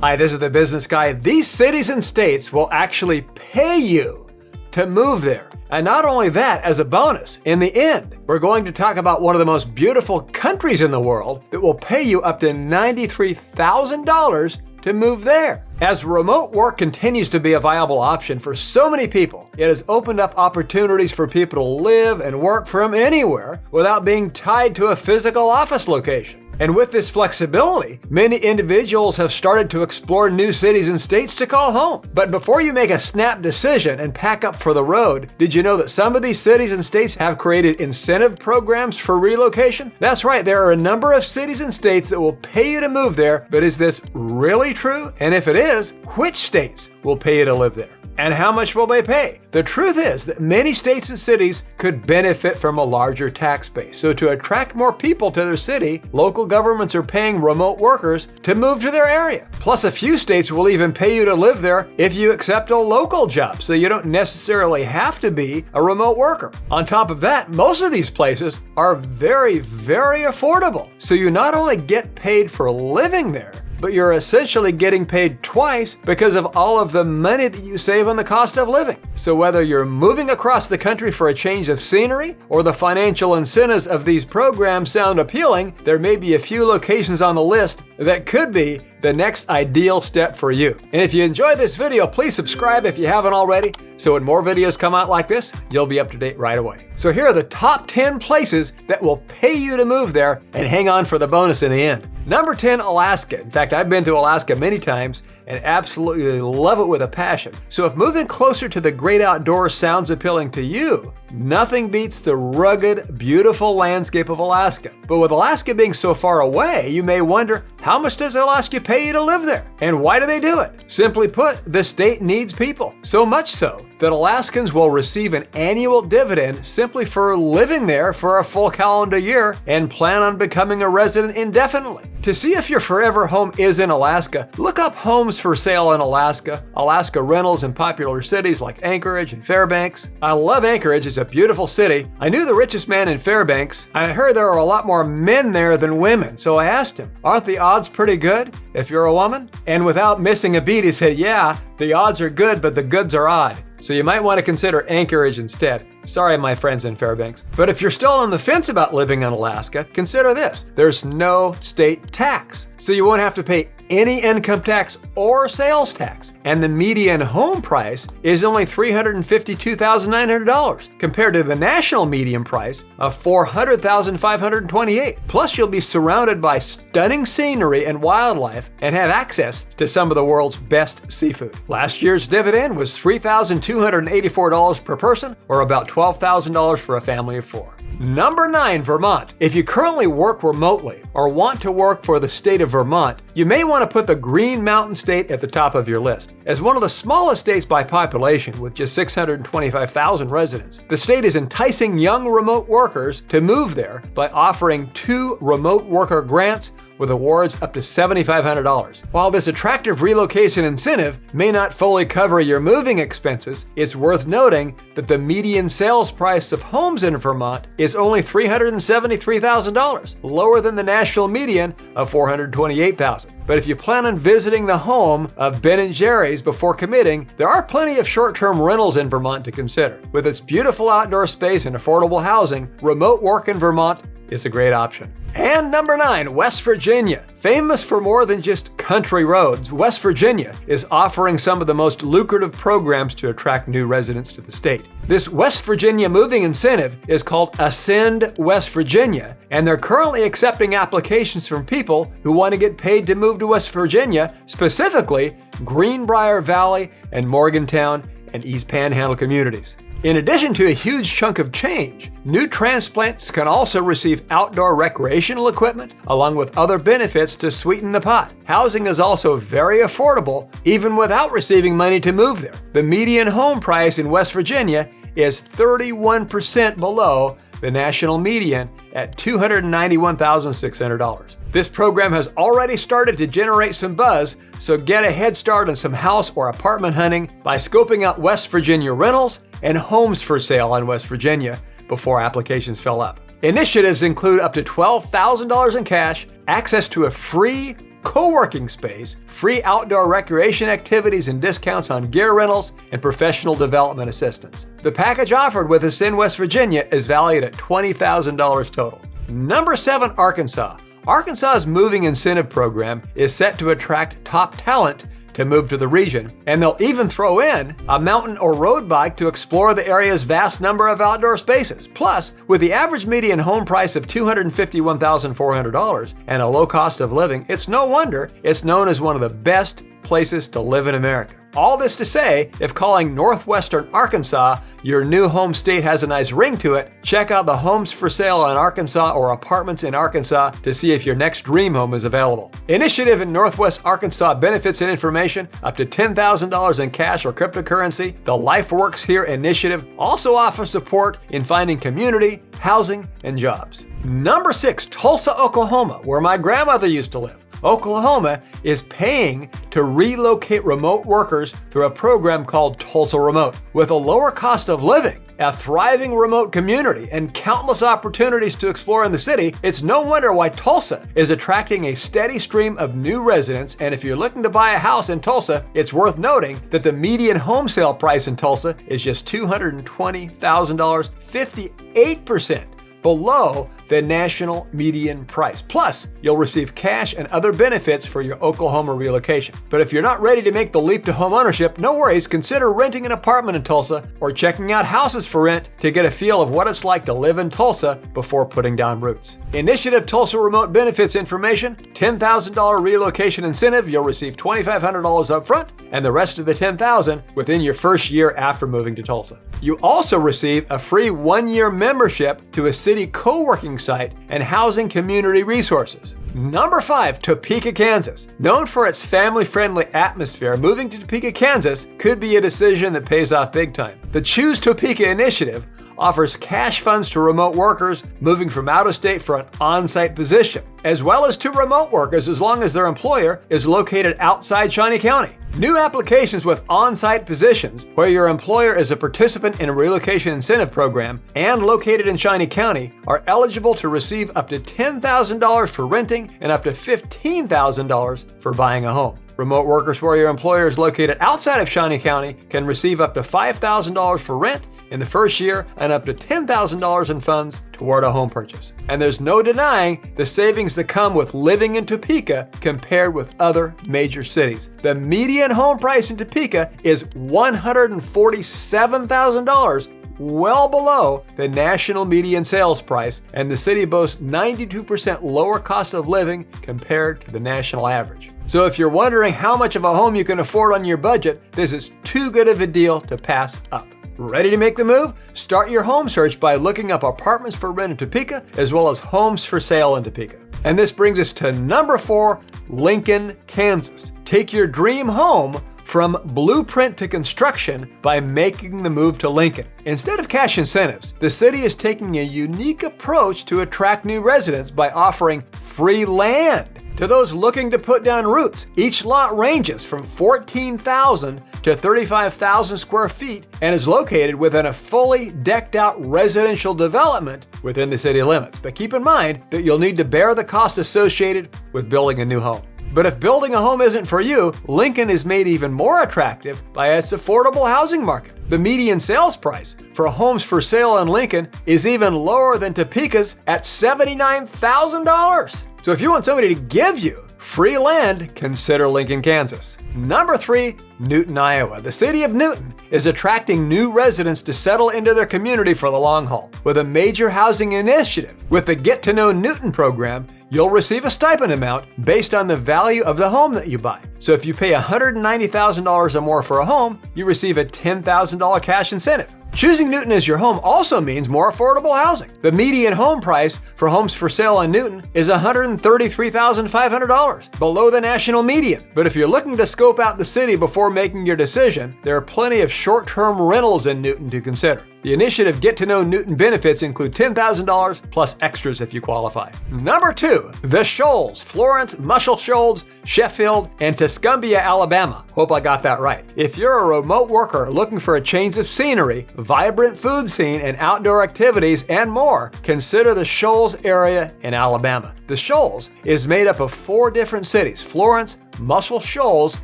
Hi, this is the Business Guy. These cities and states will actually pay you to move there. And not only that, as a bonus, in the end, we're going to talk about one of the most beautiful countries in the world that will pay you up to $93,000 to move there. As remote work continues to be a viable option for so many people, it has opened up opportunities for people to live and work from anywhere without being tied to a physical office location. And with this flexibility, many individuals have started to explore new cities and states to call home. But before you make a snap decision and pack up for the road, did you know that some of these cities and states have created incentive programs for relocation? That's right, there are a number of cities and states that will pay you to move there, but is this really true? And if it is, which states will pay you to live there? And how much will they pay? The truth is that many states and cities could benefit from a larger tax base. So to attract more people to their city, local governments are paying remote workers to move to their area. Plus, a few states will even pay you to live there if you accept a local job, so you don't necessarily have to be a remote worker. On top of that, most of these places are very, very affordable. So you not only get paid for living there, but you're essentially getting paid twice because of all of the money that you save on the cost of living. So whether you're moving across the country for a change of scenery or the financial incentives of these programs sound appealing, there may be a few locations on the list that could be the next ideal step for you. And if you enjoyed this video, please subscribe if you haven't already, so when more videos come out like this, you'll be up to date right away. So here are the top 10 places that will pay you to move there, and hang on for the bonus in the end. Number 10, Alaska. In fact, I've been to Alaska many times and absolutely love it with a passion. So if moving closer to the great outdoors sounds appealing to you, nothing beats the rugged, beautiful landscape of Alaska. But with Alaska being so far away, you may wonder, how much does Alaska pay you to live there? And why do they do it? Simply put, the state needs people. So much so that Alaskans will receive an annual dividend simply for living there for a full calendar year and plan on becoming a resident indefinitely. To see if your forever home is in Alaska, look up homes for sale in Alaska, Alaska rentals in popular cities like Anchorage and Fairbanks. I love Anchorage, it's a beautiful city. I knew the richest man in Fairbanks, and I heard there are a lot more men there than women, so I asked him, aren't the odds pretty good if you're a woman? And without missing a beat, he said, yeah, the odds are good, but the goods are odd. So you might want to consider Anchorage instead. Sorry, my friends in Fairbanks. But if you're still on the fence about living in Alaska, consider this. There's no state tax. So you won't have to pay any income tax or sales tax. And the median home price is only $352,900 compared to the national median price of $400,528. Plus, you'll be surrounded by stunning scenery and wildlife and have access to some of the world's best seafood. Last year's dividend was $3,284 per person, or about $12,000 for a family of 4. Number 9, Vermont. If you currently work remotely or want to work for the state of Vermont, you may want to put the Green Mountain State at the top of your list. As one of the smallest states by population, with just 625,000 residents, the state is enticing young remote workers to move there by offering 2 remote worker grants with awards up to $7,500. While this attractive relocation incentive may not fully cover your moving expenses, it's worth noting that the median sales price of homes in Vermont is only $373,000, lower than the national median of $428,000. But if you plan on visiting the home of Ben & Jerry's before committing, there are plenty of short-term rentals in Vermont to consider. With its beautiful outdoor space and affordable housing, remote work in Vermont is a great option. And number 9, West Virginia. Famous for more than just country roads, West Virginia is offering some of the most lucrative programs to attract new residents to the state. This West Virginia moving incentive is called Ascend West Virginia, and they're currently accepting applications from people who want to get paid to move to West Virginia, specifically Greenbrier Valley and Morgantown and East Panhandle communities. In addition to a huge chunk of change, new transplants can also receive outdoor recreational equipment along with other benefits to sweeten the pot. Housing is also very affordable even without receiving money to move there. The median home price in West Virginia is 31% below the national median at $291,600. This program has already started to generate some buzz, so get a head start on some house or apartment hunting by scoping out West Virginia rentals and homes for sale in West Virginia before applications fill up. Initiatives include up to $12,000 in cash, access to a free co-working space, free outdoor recreation activities and discounts on gear rentals, and professional development assistance. The package offered with us in West Virginia is valued at $20,000 total. Number 7, Arkansas. Arkansas's moving incentive program is set to attract top talent to move to the region, and they'll even throw in a mountain or road bike to explore the area's vast number of outdoor spaces. Plus, with the average median home price of $251,400 and a low cost of living, it's no wonder it's known as one of the best places to live in America. All this to say, if calling northwestern Arkansas your new home state has a nice ring to it, check out the Homes for Sale in Arkansas or Apartments in Arkansas to see if your next dream home is available. Initiative in Northwest Arkansas benefits and information up to $10,000 in cash or cryptocurrency. The LifeWorks Here initiative also offers support in finding community, housing, and jobs. Number 6, Tulsa, Oklahoma, where my grandmother used to live. Oklahoma is paying to relocate remote workers through a program called Tulsa Remote. With a lower cost of living, a thriving remote community, and countless opportunities to explore in the city, it's no wonder why Tulsa is attracting a steady stream of new residents. And if you're looking to buy a house in Tulsa, it's worth noting that the median home sale price in Tulsa is just $220,000, 58% below the national median price. Plus, you'll receive cash and other benefits for your Oklahoma relocation. But if you're not ready to make the leap to home ownership, no worries, consider renting an apartment in Tulsa or checking out houses for rent to get a feel of what it's like to live in Tulsa before putting down roots. Initiative Tulsa Remote benefits information: $10,000 relocation incentive. You'll receive $2,500 up front and the rest of the $10,000 within your first year after moving to Tulsa. You also receive a free 1-year membership to a city co-working site and housing community resources. Number 5, Topeka, Kansas. Known for its family-friendly atmosphere, moving to Topeka, Kansas could be a decision that pays off big time. The Choose Topeka initiative offers cash funds to remote workers moving from out of state for an on-site position, as well as to remote workers as long as their employer is located outside Shawnee County. New applications with on-site positions where your employer is a participant in a relocation incentive program and located in Shawnee County are eligible to receive up to $10,000 for renting and up to $15,000 for buying a home. Remote workers where your employer is located outside of Shawnee County can receive up to $5,000 for rent in the first year and up to $10,000 in funds toward a home purchase. And there's no denying the savings that come with living in Topeka compared with other major cities. The median home price in Topeka is $147,000, well below the national median sales price, and the city boasts 92% lower cost of living compared to the national average. So if you're wondering how much of a home you can afford on your budget, this is too good of a deal to pass up. Ready to make the move? Start your home search by looking up apartments for rent in Topeka, as well as homes for sale in Topeka. And this brings us to number 4, Lincoln, Kansas. Take your dream home from blueprint to construction by making the move to Lincoln. Instead of cash incentives, the city is taking a unique approach to attract new residents by offering free land to those looking to put down roots. Each lot ranges from 14,000 to 35,000 square feet and is located within a fully decked out residential development within the city limits. But keep in mind that you'll need to bear the costs associated with building a new home. But if building a home isn't for you, Lincoln is made even more attractive by its affordable housing market. The median sales price for homes for sale in Lincoln is even lower than Topeka's at $79,000. So if you want somebody to give you free land, consider Lincoln, Kansas. Number 3, Newton, Iowa. The city of Newton is attracting new residents to settle into their community for the long haul. With a major housing initiative, with the Get to Know Newton program, you'll receive a stipend amount based on the value of the home that you buy. So if you pay $190,000 or more for a home, you receive a $10,000 cash incentive. Choosing Newton as your home also means more affordable housing. The median home price for homes for sale in Newton is $133,500, below the national median. But if you're looking to scope out the city before making your decision, there are plenty of short-term rentals in Newton to consider. The initiative Get to Know Newton benefits include $10,000 plus extras if you qualify. Number 2, the Shoals, Florence, Muscle Shoals, Sheffield, and Tuscumbia, Alabama. Hope I got that right. If you're a remote worker looking for a change of scenery, vibrant food scene, and outdoor activities, and more, consider the Shoals area in Alabama. The Shoals is made up of 4 different cities: Florence, Muscle Shoals,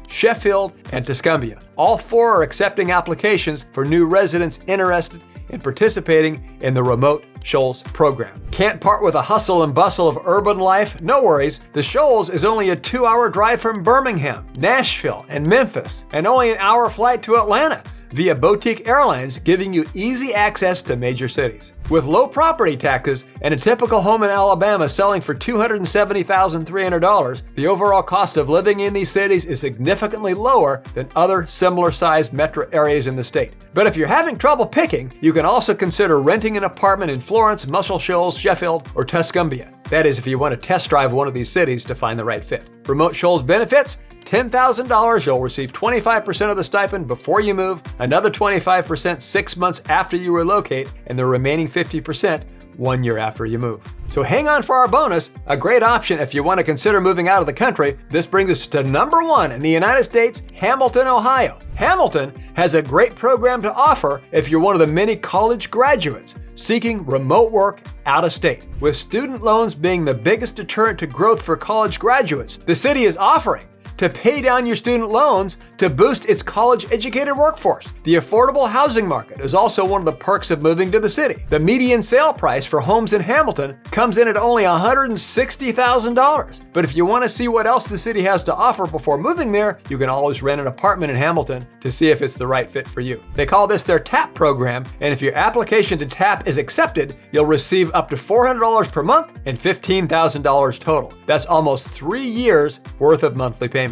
Sheffield, and Tuscumbia. All 4 are accepting applications for new residents interested in participating in the Remote Shoals program. Can't part with the hustle and bustle of urban life? No worries. The Shoals is only a 2-hour drive from Birmingham, Nashville, and Memphis, and only an hour flight to Atlanta via Boutique Airlines, giving you easy access to major cities. With low property taxes and a typical home in Alabama selling for $270,300, the overall cost of living in these cities is significantly lower than other similar-sized metro areas in the state. But if you're having trouble picking, you can also consider renting an apartment in Florence, Muscle Shoals, Sheffield, or Tuscumbia. That is, if you want to test drive one of these cities to find the right fit. Remote Shoals benefits: $10,000, you'll receive 25% of the stipend before you move, another 25% 6 months after you relocate, and the remaining 50% 1 year after you move. So hang on for our bonus, a great option if you want to consider moving out of the country. This brings us to number 1 in the United States, Hamilton, Ohio. Hamilton has a great program to offer if you're one of the many college graduates seeking remote work out of state. With student loans being the biggest deterrent to growth for college graduates, the city is offering to pay down your student loans to boost its college-educated workforce. The affordable housing market is also one of the perks of moving to the city. The median sale price for homes in Hamilton comes in at only $160,000. But if you want to see what else the city has to offer before moving there, you can always rent an apartment in Hamilton to see if it's the right fit for you. They call this their TAP program, and if your application to TAP is accepted, you'll receive up to $400 per month and $15,000 total. That's almost 3 years worth of monthly payments.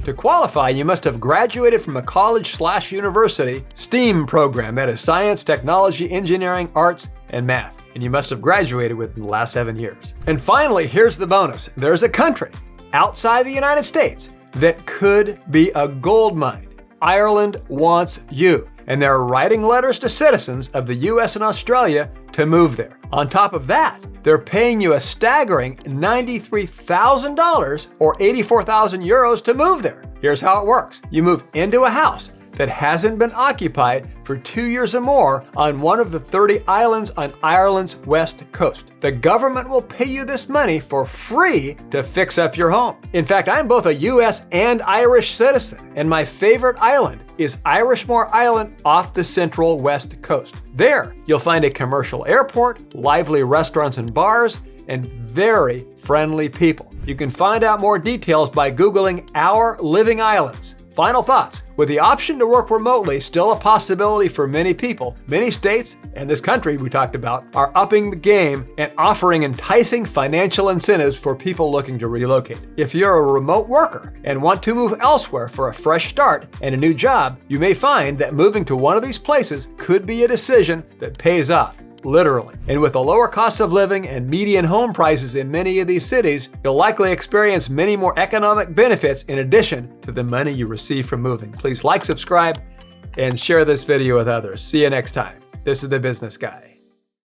To qualify, you must have graduated from a college/university STEAM program, that is science, technology, engineering, arts, and math. And you must have graduated within the last 7 years. And finally, here's the bonus. There's a country outside the United States that could be a gold mine. Ireland wants you, and they're writing letters to citizens of the US and Australia to move there. On top of that, they're paying you a staggering $93,000 or 84,000 euros to move there. Here's how it works. You move into a house that hasn't been occupied for 2 years or more on one of the 30 islands on Ireland's west coast. The government will pay you this money for free to fix up your home. In fact, I'm both a US and Irish citizen, and my favorite island is Irishmore Island off the central west coast. There, you'll find a commercial airport, lively restaurants and bars, and very friendly people. You can find out more details by Googling Our Living Islands. Final thoughts. With the option to work remotely still a possibility for many people, many states and this country we talked about are upping the game and offering enticing financial incentives for people looking to relocate. If you're a remote worker and want to move elsewhere for a fresh start and a new job, you may find that moving to one of these places could be a decision that pays off. Literally. And with a lower cost of living and median home prices in many of these cities, you'll likely experience many more economic benefits in addition to the money you receive from moving. Please like, subscribe, and share this video with others. See you next time. This is The Business Guy.